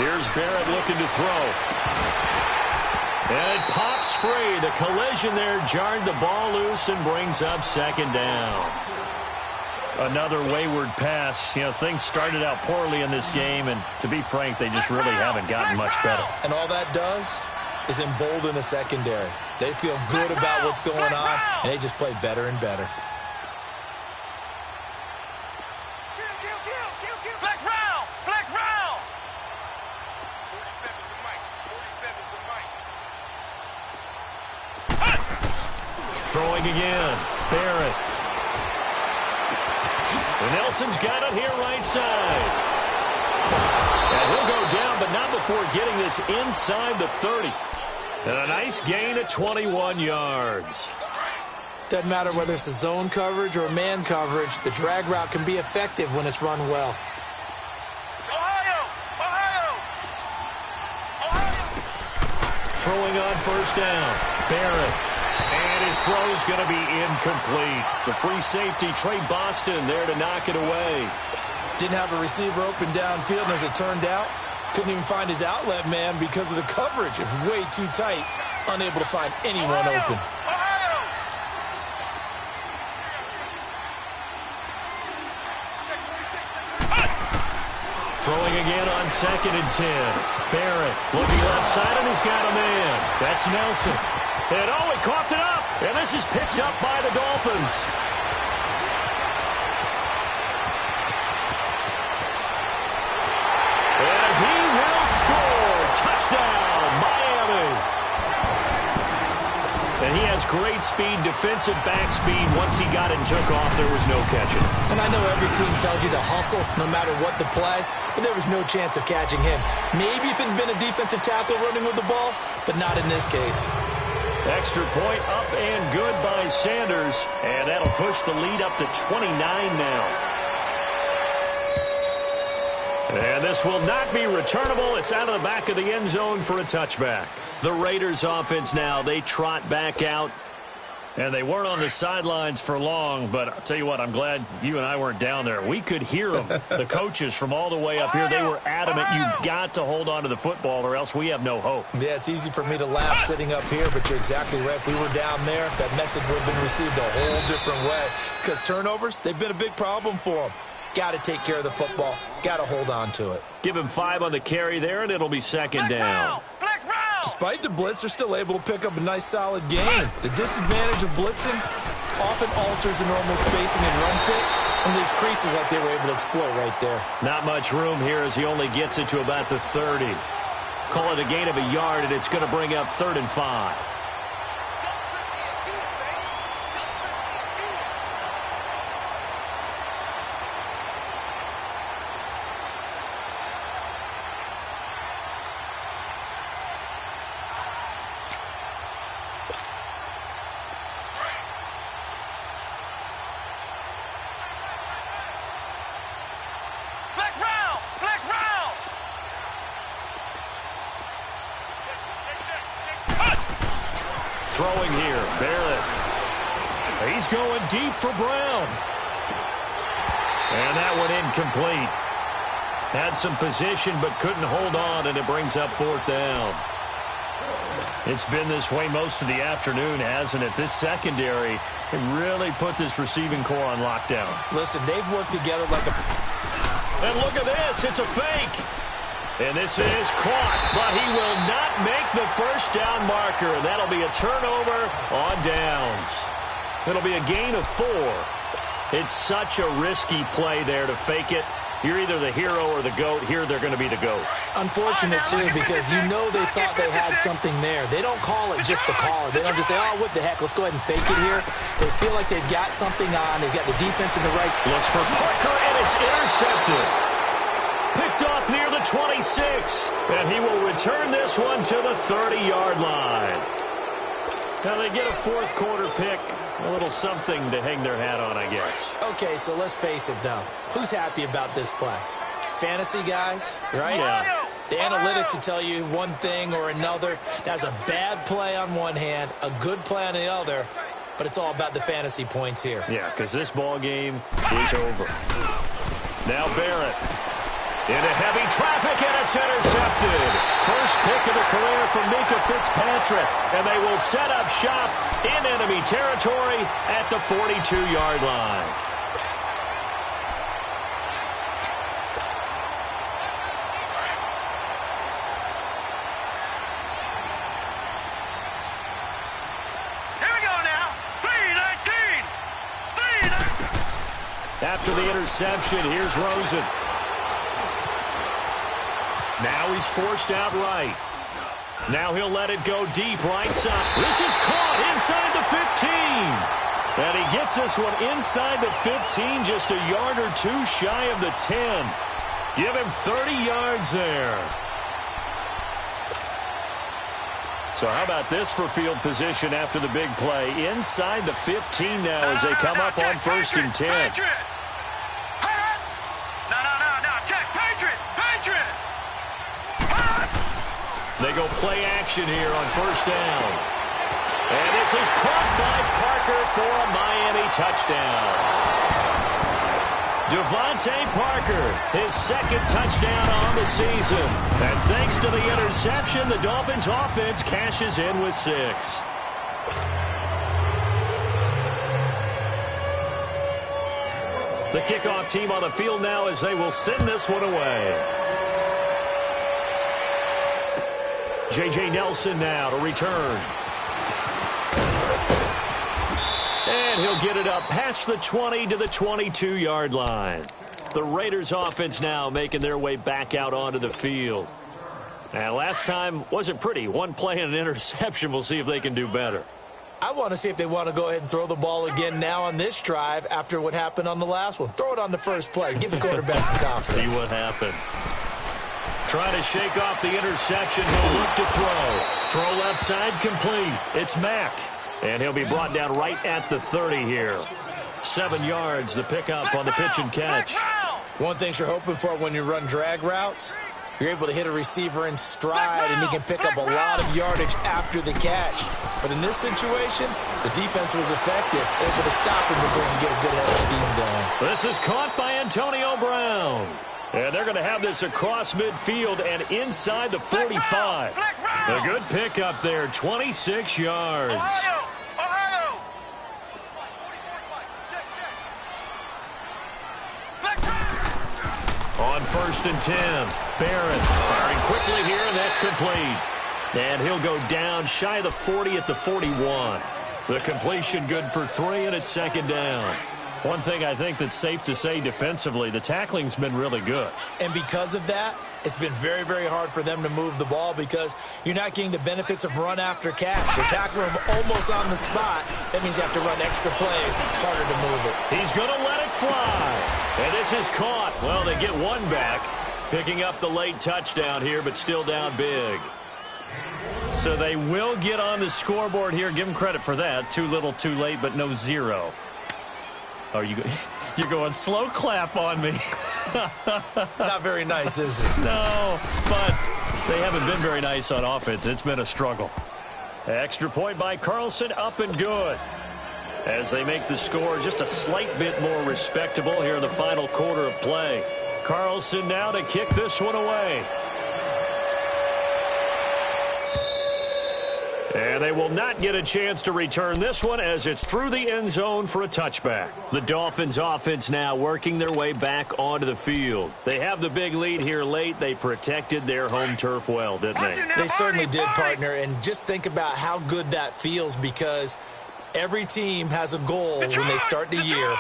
Here's Barrett looking to throw. And it pops free. The collision there jarred the ball loose and brings up 2nd down. Another wayward pass. You know, things started out poorly in this game, and to be frank, they just really haven't gotten much better. And all that does is embolden the secondary. They feel good about what's going on, and they just play better and better. Throwing again. Barrett. And Nelson's got it here right side. And he'll go down, but not before getting this inside the 30. And a nice gain of 21 yards. Doesn't matter whether it's a zone coverage or man coverage, the drag route can be effective when it's run well. Throwing on first down. Barrett. And his throw's going to be incomplete. The free safety, Trey Boston, there to knock it away. Didn't have a receiver open downfield, and as it turned out, couldn't even find his outlet man because of the coverage. It was way too tight, unable to find anyone open. Throwing again on 2nd and 10. Barrett looking left side, and he's got a man. That's Nelson. And he coughed it up. And this is picked up by the Dolphins. And he will score. Touchdown, Miami. And he has great speed, defensive back speed. Once he got it and took off, there was no catching. And I know every team tells you to hustle no matter what the play, but there was no chance of catching him. Maybe if it had been a defensive tackle running with the ball, but not in this case. Extra point up and good by Sanders. And that'll push the lead up to 29 now. And this will not be returnable. It's out of the back of the end zone for a touchback. The Raiders offense now, they trot back out. And they weren't on the sidelines for long, but I'll tell you what, I'm glad you and I weren't down there. We could hear them, the coaches from all the way up here. They were adamant, you've got to hold on to the football or else we have no hope. Yeah, it's easy for me to laugh sitting up here, but you're exactly right. If we were down there, that message would have been received a whole different way. Because turnovers, they've been a big problem for them. Got to take care of the football. Got to hold on to it. Give him 5 on the carry there, and it'll be 2nd down. Despite the blitz, they're still able to pick up a nice, solid gain. The disadvantage of blitzing often alters the normal spacing and run fits and leaves creases like they were able to exploit right there. Not much room here as he only gets it to about the 30. Call it a gain of a yard, and it's going to bring up 3rd and 5. Throwing here, Barrett. He's going deep for Brown. And that one incomplete. Had some position but couldn't hold on, and it brings up 4th down. It's been this way most of the afternoon, hasn't it? This secondary really put this receiving core on lockdown. Listen, they've worked together like a... And look at this. It's a fake. And this is caught, but he will not make the first down marker. That'll be a turnover on downs. It'll be a gain of 4. It's such a risky play there to fake it. You're either the hero or the GOAT. Here they're going to be the GOAT. Unfortunate, too, because you know they thought they had something there. They don't call it just to call it. They don't just say, oh, what the heck, let's go ahead and fake it here. They feel like they've got something on. They've got the defense in the right. Looks for Parker, and it's intercepted. Picked off near the 26. And he will return this one to the 30-yard line. Now they get a 4th quarter pick. A little something to hang their hat on, I guess. Okay, so let's face it, though. Who's happy about this play? Fantasy guys, right? Yeah. The analytics will tell you one thing or another. That's a bad play on one hand, a good play on the other, but it's all about the fantasy points here. Yeah, because this ball game is over. Now Barrett. Into heavy traffic, and it's intercepted. First pick of the career from Minka Fitzpatrick. And they will set up shop in enemy territory at the 42-yard line. Here we go now. 3-19. After the interception, here's Rosen. Now he's forced out right. Now he'll let it go deep right side. This is caught inside the 15. And he gets this one inside the 15, just a yard or two shy of the 10. Give him 30 yards there. So how about this for field position after the big play? Inside the 15 now as they come up on 1st and 10. No, check, Patriot. They go play action here on 1st down. And this is caught by Parker for a Miami touchdown. Devontae Parker, his 2nd touchdown on the season. And thanks to the interception, the Dolphins offense cashes in with 6. The kickoff team on the field now as they will send this one away. J.J. Nelson now to return. And he'll get it up past the 20 to the 22-yard line. The Raiders offense now making their way back out onto the field. And last time wasn't pretty. One play and an interception. We'll see if they can do better. I want to see if they want to go ahead and throw the ball again now on this drive after what happened on the last one. Throw it on the first play. Give the quarterback some confidence. See what happens. Trying to shake off the interception. He'll look to throw. Throw left side complete. It's Mack. And he'll be brought down right at the 30 here. 7 yards, the pickup on the pitch and catch. One thing you're hoping for when you run drag routes, you're able to hit a receiver in stride, and he can pick up a lot of yardage after the catch. But in this situation, the defense was effective, able to stop him before he can get a good head of steam going. This is caught by Antonio Brown. And they're going to have this across midfield and inside the 45. A good pickup there, 26 yards. Ohio. On 1st and 10, Barron firing quickly here, and that's complete. And he'll go down shy of the 40 at the 41. The completion good for 3, and it's 2nd down. One thing I think that's safe to say defensively, the tackling's been really good. And because of that, it's been very, very hard for them to move the ball because you're not getting the benefits of run after catch. You're tackling them almost on the spot. That means you have to run extra plays. Harder to move it. He's going to let it fly. And this is caught. Well, they get one back. Picking up the late touchdown here, but still down big. So they will get on the scoreboard here. Give them credit for that. Too little, too late, but no 0. Oh, you're going slow clap on me. Not very nice, is it? No, but they haven't been very nice on offense. It's been a struggle. Extra point by Carlson, up and good. As they make the score just a slight bit more respectable here in the final quarter of play. Carlson now to kick this one away. And they will not get a chance to return this one as it's through the end zone for a touchback. The Dolphins offense now working their way back onto the field. They have the big lead here late. They protected their home turf well, didn't they? They certainly did, partner. And just think about how good that feels because every team has a goal when they start the year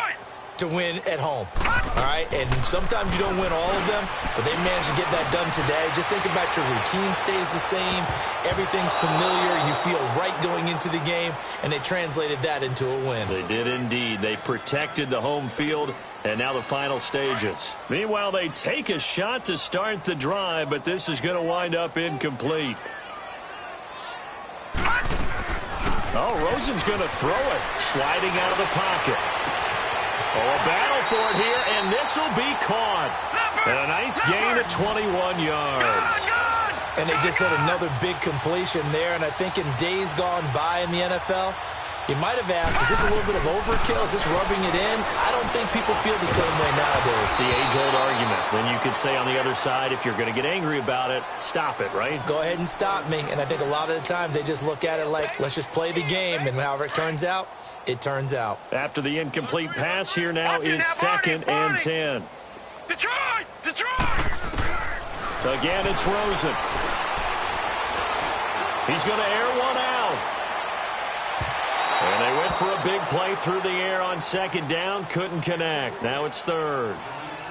to win at home. All right, and sometimes you don't win all of them, but they managed to get that done today. Just think about your routine stays the same. Everything's familiar. You feel right going into the game, and they translated that into a win. They did indeed. They protected the home field, and now the final stages. Meanwhile, they take a shot to start the drive, but this is going to wind up incomplete. Oh, Rosen's going to throw it, sliding out of the pocket. Oh, a battle for it here, and this will be caught. And a nice gain of 21 yards. And they just had another big completion there, and I think in days gone by in the NFL, you might have asked, is this a little bit of overkill? Is this rubbing it in? I don't think people feel the same way nowadays. It's the age-old argument. Then you could say on the other side, if you're going to get angry about it, stop it, right? Go ahead and stop me. And I think a lot of the times they just look at it like, let's just play the game, and however it turns out, it turns out. After the incomplete pass, here now is 2nd and 10. Detroit! Again, it's Rosen. He's going to air one out. And they went for a big play through the air on 2nd down. Couldn't connect. Now it's 3rd.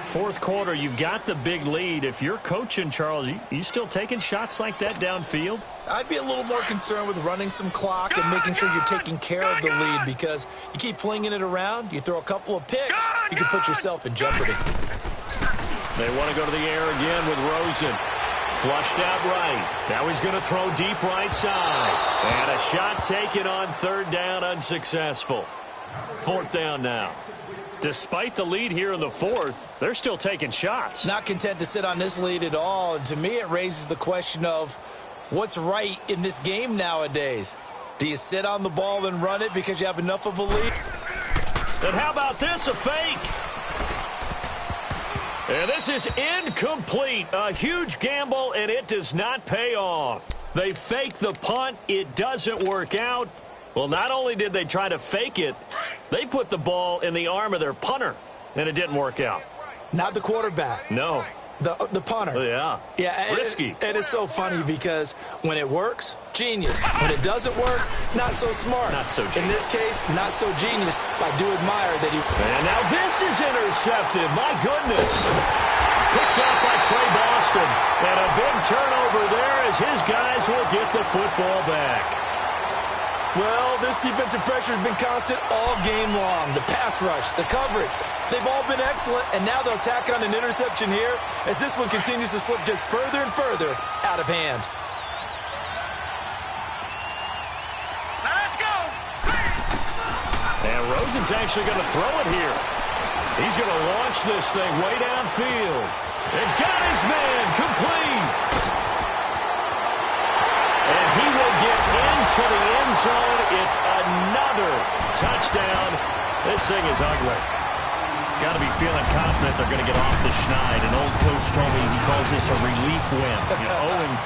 Fourth quarter, you've got the big lead. If you're coaching, Charles, you still taking shots like that downfield? I'd be a little more concerned with running some clock and making sure you're taking care of the lead, because you keep flinging it around, you throw a couple of picks, you can put yourself in jeopardy. They want to go to the air again with Rosen. Flushed out right. Now he's going to throw deep right side. And a shot taken on third down, unsuccessful. Fourth down now. Despite the lead here in the fourth, they're still taking shots. Not content to sit on this lead at all. And to me, it raises the question of what's right in this game nowadays. Do you sit on the ball and run it because you have enough of a lead? And how about this, a fake? And this is incomplete. A huge gamble, and it does not pay off. They fake the punt. It doesn't work out. Well, not only did they try to fake it, they put the ball in the arm of their punter, and it didn't work out. Not the quarterback. No. The punter. Yeah. Yeah. Risky. And it's so funny because when it works, genius. When it doesn't work, not so smart. Not so genius. In this case, not so genius. I do admire that he... And now this is intercepted. My goodness. Picked up by Trey Boston. And a big turnover there as his guys will get the football back. Well, this defensive pressure has been constant all game long. The pass rush, the coverage, they've all been excellent, and now they'll tack on an interception here as this one continues to slip just further and further out of hand. Now let's go. And Rosen's actually going to throw it here. He's going to launch this thing way downfield. And got his man complete. And he will get into the end zone. It's another touchdown. This thing is ugly. Got to be feeling confident they're going to get off the schneid. An old coach told me he calls this a relief win.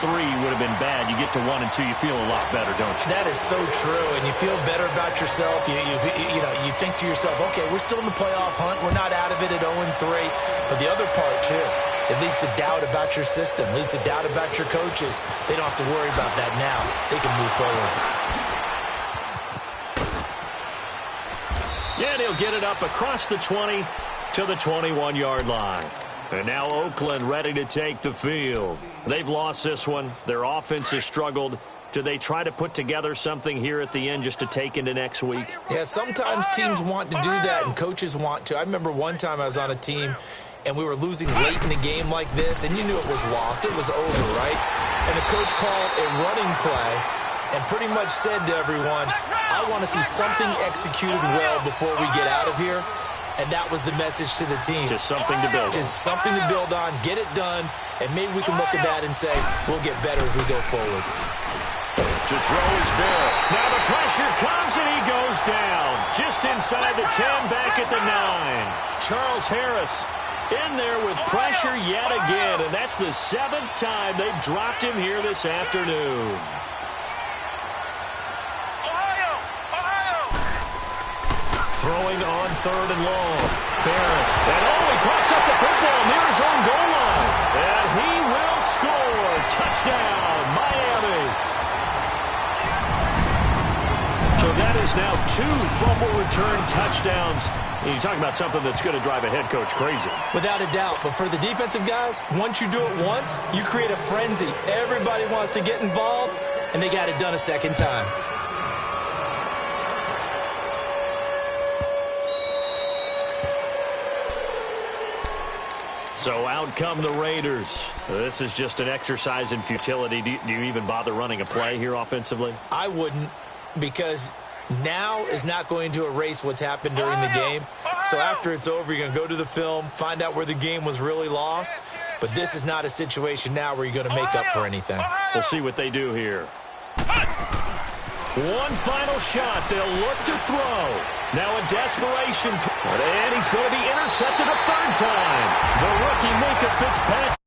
0-3 would have been bad. You get to 1-2, you feel a lot better, don't you? That is so true, and you feel better about yourself. You think to yourself, okay, we're still in the playoff hunt. We're not out of it at 0-3. But the other part, too, it leads to doubt about your system, leads to doubt about your coaches. They don't have to worry about that now. They can move forward. Yeah, and he'll get it up across the 20 to the 21-yard line. And now Oakland ready to take the field. They've lost this one. Their offense has struggled. Do they try to put together something here at the end just to take into next week? Yeah, sometimes teams want to do that, and coaches want to. I remember one time I was on a team, and we were losing late in the game like this, and you knew it was lost. It was over, right? And the coach called a running play and pretty much said to everyone, I want to see something executed well before we get out of here. And that was the message to the team. Just something to build on. Just something to build on, get it done, and maybe we can look at that and say, we'll get better as we go forward. To throw is Bill. Now the pressure comes and he goes down. Just inside the 10, back at the 9. Charles Harris in there with pressure yet again, and that's the 7th time they've dropped him here this afternoon. Throwing on 3rd and long. Barrett. And he crossed up the football near his own goal line. And he will score. Touchdown, Miami. So that is now 2 fumble return touchdowns. And you talk about something that's going to drive a head coach crazy. Without a doubt. But for the defensive guys, once you do it once, you create a frenzy. Everybody wants to get involved, and they got it done a second time. So out come the Raiders. This is just an exercise in futility. Do you even bother running a play here offensively? I wouldn't, because now is not going to erase what's happened during the game. So after it's over, you're going to go to the film, find out where the game was really lost. But this is not a situation now where you're going to make up for anything. We'll see what they do here. One final shot. They'll look to throw. Now a desperation. And he's going to be intercepted a 3rd time. The rookie Minka Fitzpatrick.